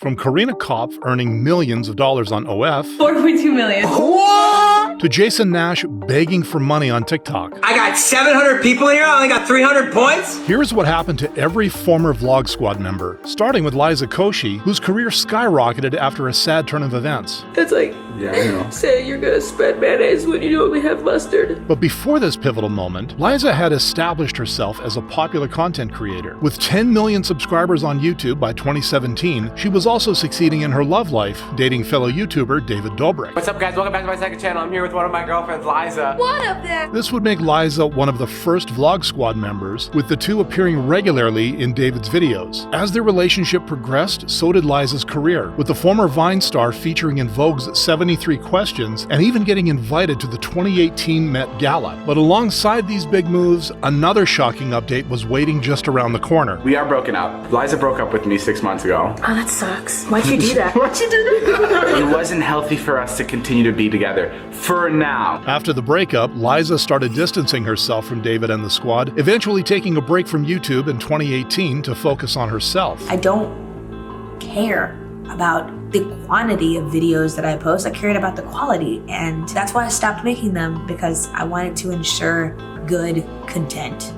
From Karina Kopf earning millions of dollars on OF, 4.2 million. What? to Jason Nash begging for money on TikTok. I got 700 people here, I only got 300 points? Here's what happened to every former Vlog Squad member, starting with Liza Koshi, whose career skyrocketed after a sad turn of events. It's like, Yeah, I know. say you're gonna spread mayonnaise when you only have mustard. But before this pivotal moment, Liza had established herself as a popular content creator. With 10 million subscribers on YouTube by 2017, she was also succeeding in her love life, dating fellow YouTuber David Dobrik. What's up, guys? Welcome back to my second channel. I'm here with one of my girlfriends, Liza. What up there? This would make Liza one of the first Vlog Squad members, with the two appearing regularly in David's videos. As their relationship progressed, so did Liza's career, with the former Vine star featuring in Vogue's 73 Questions and even getting invited to the 2018 Met Gala. But alongside these big moves, another shocking update was waiting just around the corner. We are broken up. Liza broke up with me 6 months ago. Oh, that sucks. Why'd you do that? Why'd you do that? It wasn't healthy for us to continue to be together. For now. After the breakup, Liza started distancing herself from David and the squad, eventually taking a break from YouTube in 2018 to focus on herself. I don't care about the quantity of videos that I post. I cared about the quality, and that's why I stopped making them, because I wanted to ensure good content.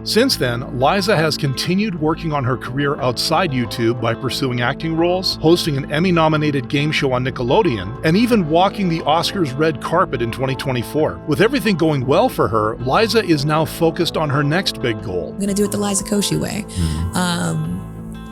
Since then, Liza has continued working on her career outside YouTube by pursuing acting roles, hosting an Emmy-nominated game show on Nickelodeon, and even walking the Oscars red carpet in 2024. With everything going well for her, Liza is now focused on her next big goal. I'm gonna do it the Liza Koshi way.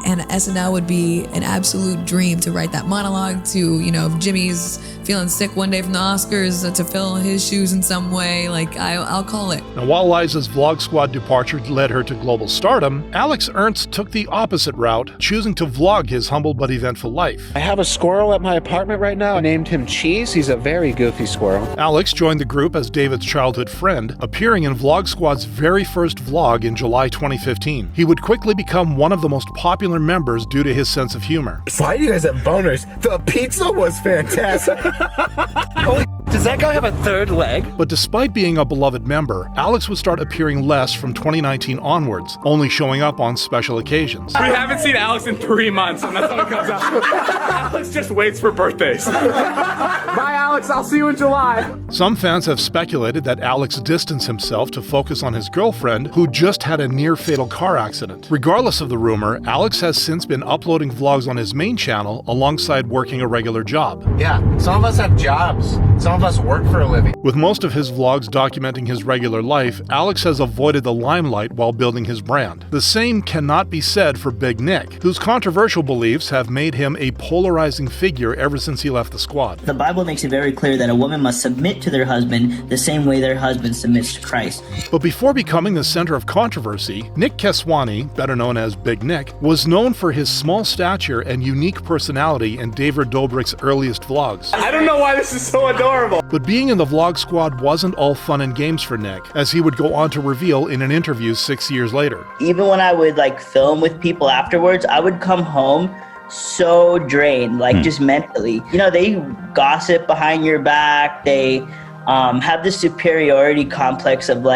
And SNL would be an absolute dream to write that monologue to, you know, if Jimmy's feeling sick one day from the Oscars, to fill his shoes in some way, like I'll call it. Now, while Liza's Vlog Squad departure led her to global stardom, Alex Ernst took the opposite route, choosing to vlog his humble but eventful life. I have a squirrel at my apartment right now. I named him Cheese. He's a very goofy squirrel. Alex joined the group as David's childhood friend, appearing in Vlog Squad's very first vlog in July 2015. He would quickly become one of the most popular members due to his sense of humor. Why do you guys have boners? The pizza was fantastic. Holy, does that guy have a third leg? But despite being a beloved member, Alex would start appearing less from 2019 onwards, only showing up on special occasions. We haven't seen Alex in 3 months, and that's how it comes out. Alex just waits for birthdays. Bye, Alex. I'll see you in July. Some fans have speculated that Alex distanced himself to focus on his girlfriend, who just had a near-fatal car accident. Regardless of the rumor, Alex has since been uploading vlogs on his main channel alongside working a regular job. Yeah, some of us have jobs. Some of us work for a living. With most of his vlogs documenting his regular life, Alex has avoided the limelight while building his brand. The same cannot be said for Big Nick, whose controversial beliefs have made him a polarizing figure ever since he left the squad. The Bible makes it very clear that a woman must submit to their husband the same way their husband submits to Christ. But before becoming the center of controversy, Nick Keswani, better known as Big Nick, was known for his small stature and unique personality in David Dobrik's earliest vlogs. I don't know why this is so adorable. But being in the Vlog Squad wasn't all fun and games for Nick, as he would go on to reveal in an interview 6 years later. Even when I would film with people afterwards, I would come home so drained, just mentally. You know, they gossip behind your back. They have this superiority complex of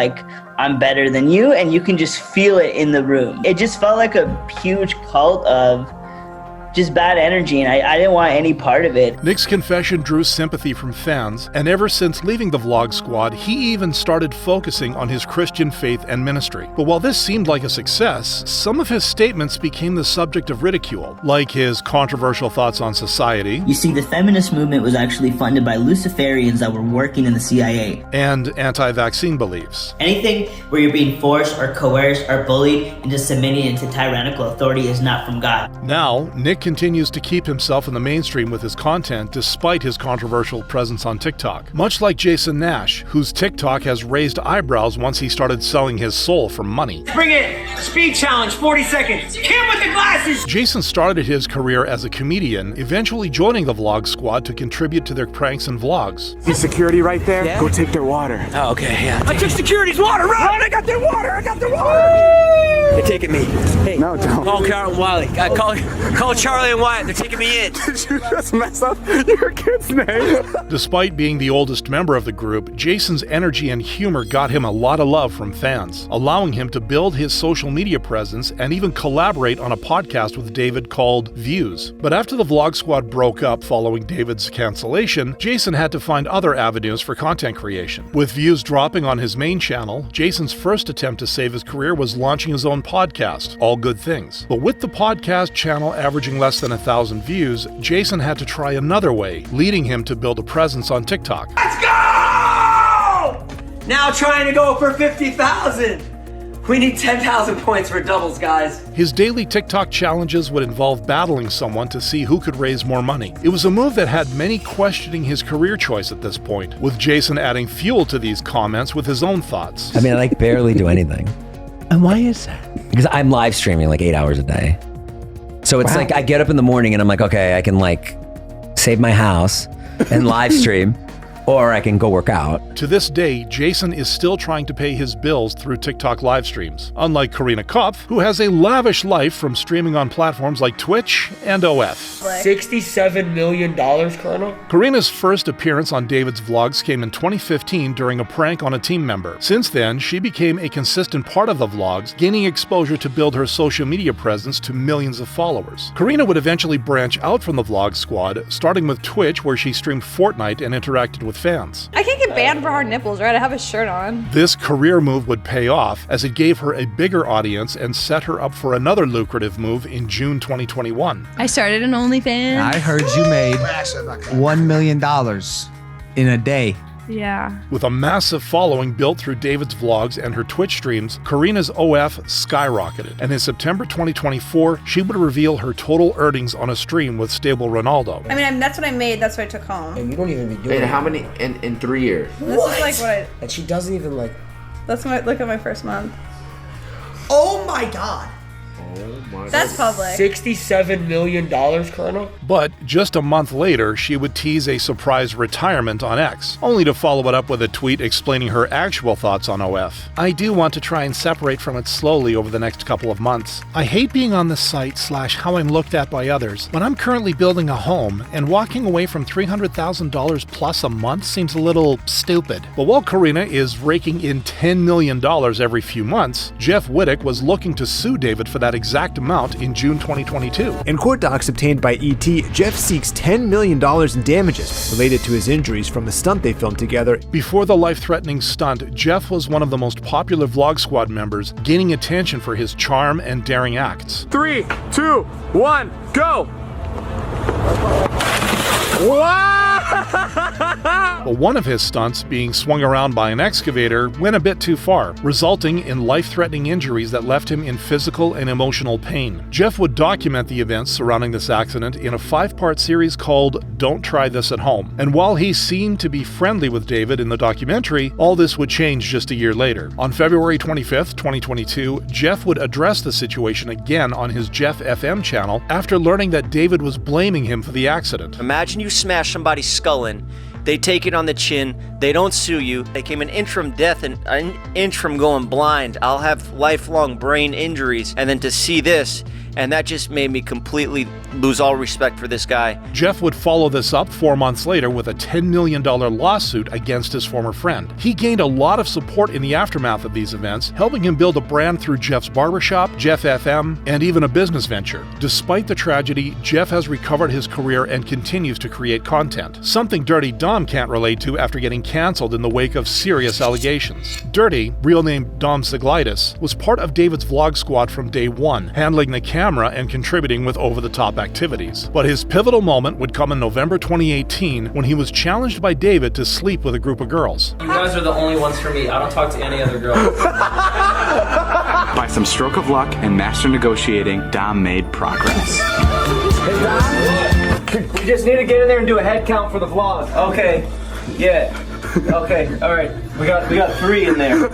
I'm better than you, and you can just feel it in the room. It just felt like a huge cult of just bad energy, and I didn't want any part of it. Nick's confession drew sympathy from fans, and ever since leaving the Vlog Squad, he even started focusing on his Christian faith and ministry. But while this seemed like a success, some of his statements became the subject of ridicule, like his controversial thoughts on society. You see, the feminist movement was actually funded by Luciferians that were working in the CIA. And anti-vaccine beliefs. Anything where you're being forced or coerced or bullied into submitting into tyrannical authority is not from God. Now, Nick continues to keep himself in the mainstream with his content despite his controversial presence on TikTok. Much like Jason Nash, whose TikTok has raised eyebrows once he started selling his soul for money. Bring it! Speed challenge, 40 seconds. Kid with the glasses! Jason started his career as a comedian, eventually joining the Vlog Squad to contribute to their pranks and vlogs. See security right there? Yeah. Go take their water. Oh, okay, yeah. I took security's water! Run! I got their water! I got their water! They're taking me. Hey, No, don't. call Carol and Wiley. Call Charlie and Wyatt. They're taking me in. Did you just mess up your kid's name? Despite being the oldest member of the group, Jason's energy and humor got him a lot of love from fans, allowing him to build his social media presence and even collaborate on a podcast with David called Views. But after the Vlog Squad broke up following David's cancellation, Jason had to find other avenues for content creation. With views dropping on his main channel, Jason's first attempt to save his career was launching his own podcast, All Good Things. But with the podcast channel averaging less than 1,000 views, Jason had to try another way, leading him to build a presence on TikTok. Let's go! Now trying to go for 50,000. We need 10,000 points for doubles, guys. His daily TikTok challenges would involve battling someone to see who could raise more money. It was a move that had many questioning his career choice at this point, with Jason adding fuel to these comments with his own thoughts. I mean, I barely do anything. And why is that? Because I'm live streaming 8 hours a day. So it's I get up in the morning and I'm like, okay, I can save my house and live stream. Or I can go work out. To this day, Jason is still trying to pay his bills through TikTok live streams, unlike Karina Kopf, who has a lavish life from streaming on platforms like Twitch and OF. $67 million, Colonel? Karina's first appearance on David's vlogs came in 2015 during a prank on a team member. Since then, she became a consistent part of the vlogs, gaining exposure to build her social media presence to millions of followers. Karina would eventually branch out from the Vlog Squad, starting with Twitch, where she streamed Fortnite and interacted with fans. I can't get banned for hard nipples, right? I have a shirt on. This career move would pay off as it gave her a bigger audience and set her up for another lucrative move in June 2021. I started an OnlyFans. I heard you made $1 million in a day. Yeah. With a massive following built through David's vlogs and her Twitch streams, Karina's OF skyrocketed. And in September 2024, she would reveal her total earnings on a stream with Stable Ronaldo. I mean, that's what I made. That's what I took home. And you don't even be doing And how many in 3 years? This is what I... And she doesn't even Look at my first month. Oh my God. That's public. $67 million, Colonel? But just a month later, she would tease a surprise retirement on X, only to follow it up with a tweet explaining her actual thoughts on OF. I do want to try and separate from it slowly over the next couple of months. I hate being on the site / how I'm looked at by others, but I'm currently building a home, and walking away from $300,000 plus a month seems a little stupid. But while Karina is raking in $10 million every few months, Jeff Whitick was looking to sue David for that exact amount in June 2022. In court docs obtained by ET, Jeff seeks $10 million in damages related to his injuries from the stunt they filmed together. Before the life-threatening stunt, Jeff was one of the most popular Vlog Squad members, gaining attention for his charm and daring acts. 3, 2, 1, go! Wow! But one of his stunts, being swung around by an excavator, went a bit too far, resulting in life-threatening injuries that left him in physical and emotional pain. Jeff would document the events surrounding this accident in a 5-part series called Don't Try This at Home. And while he seemed to be friendly with David in the documentary, all this would change just a year later. On February 25th, 2022, Jeff would address the situation again on his Jeff FM channel after learning that David was blaming him for the accident. Imagine you smash somebody's skull in, they take it on the chin, they don't sue you, they came an inch from death and an inch from going blind, I'll have lifelong brain injuries, and then to see this, and that just made me completely lose all respect for this guy. Jeff would follow this up 4 months later with a $10 million lawsuit against his former friend. He gained a lot of support in the aftermath of these events, helping him build a brand through Jeff's Barbershop, Jeff FM, and even a business venture. Despite the tragedy, Jeff has recovered his career and continues to create content, something Dirty Dom can't relate to after getting canceled in the wake of serious allegations. Dirty, real name Dom Siglitis, was part of David's Vlog Squad from day one, handling the camera and contributing with over-the-top activities. But his pivotal moment would come in November 2018 when he was challenged by David to sleep with a group of girls. You guys are the only ones for me. I don't talk to any other girl. By some stroke of luck and master negotiating, Dom made progress. Hey, Dom? We just need to get in there and do a head count for the vlog. Okay. Yeah. Okay, all right. We got 3 in there.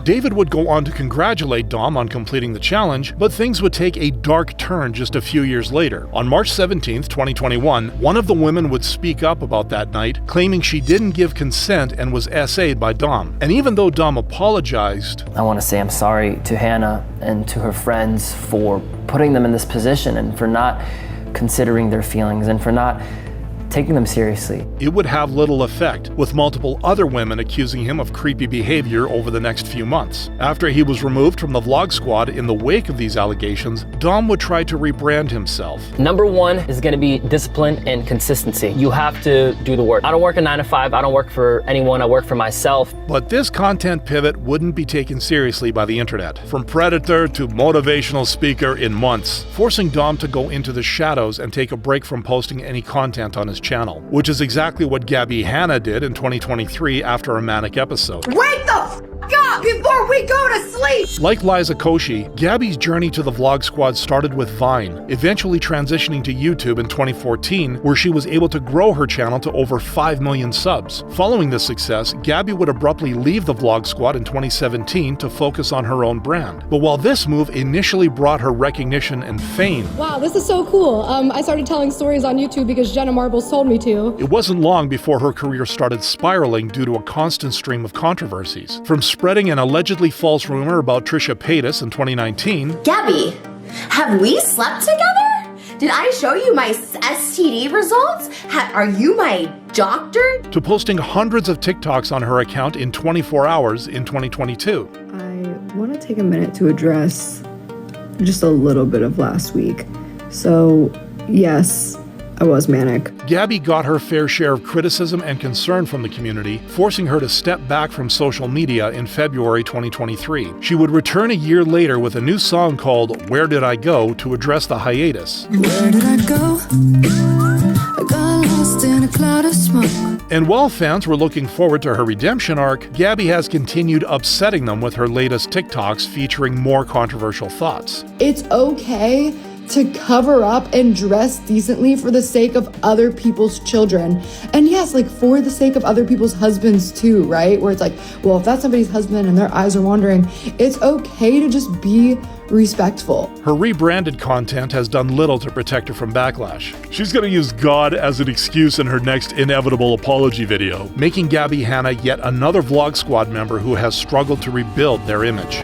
David would go on to congratulate Dom on completing the challenge, but things would take a dark turn just a few years later. On March 17th, 2021, one of the women would speak up about that night, claiming she didn't give consent and was SA'd by Dom. And even though Dom apologized, I want to say I'm sorry to Hannah and to her friends for putting them in this position and for not considering their feelings and for not taking them seriously. It would have little effect, with multiple other women accusing him of creepy behavior over the next few months. After he was removed from the Vlog Squad in the wake of these allegations, Dom would try to rebrand himself. Number 1 is going to be discipline and consistency. You have to do the work. I don't work a 9 to 5. I don't work for anyone. I work for myself. But this content pivot wouldn't be taken seriously by the internet. From predator to motivational speaker in months, forcing Dom to go into the shadows and take a break from posting any content on his channel, which is exactly what Gabby Hannah did in 2023 after a manic episode. Wake the f*** up before we go to sleep! Like Liza Koshi, Gabby's journey to the Vlog Squad started with Vine, eventually transitioning to YouTube in 2014, where she was able to grow her channel to over 5 million subs. Following this success, Gabby would abruptly leave the Vlog Squad in 2017 to focus on her own brand. But while this move initially brought her recognition and fame, wow, this is so cool. I started telling stories on YouTube because Jenna Marbles told me to. It wasn't long before her career started spiraling due to a constant stream of controversies. From spreading an allegedly false rumor about Trisha Paytas in 2019, Gabby, have we slept together? Did I show you my STD results? Are you my doctor? to posting hundreds of TikToks on her account in 24 hours in 2022. I want to take a minute to address just a little bit of last week. So, yes, I was manic. Gabby got her fair share of criticism and concern from the community, forcing her to step back from social media in February 2023. She would return a year later with a new song called Where Did I Go to address the hiatus. Where did I go? I got lost in a cloud of smoke. And while fans were looking forward to her redemption arc, Gabby has continued upsetting them with her latest TikToks featuring more controversial thoughts. It's okay to cover up and dress decently for the sake of other people's children. And yes, like for the sake of other people's husbands too, right? Where it's like, well, if that's somebody's husband and their eyes are wandering, it's okay to just be respectful. Her rebranded content has done little to protect her from backlash. She's going to use God as an excuse in her next inevitable apology video, making Gabby Hannah yet another Vlog Squad member who has struggled to rebuild their image.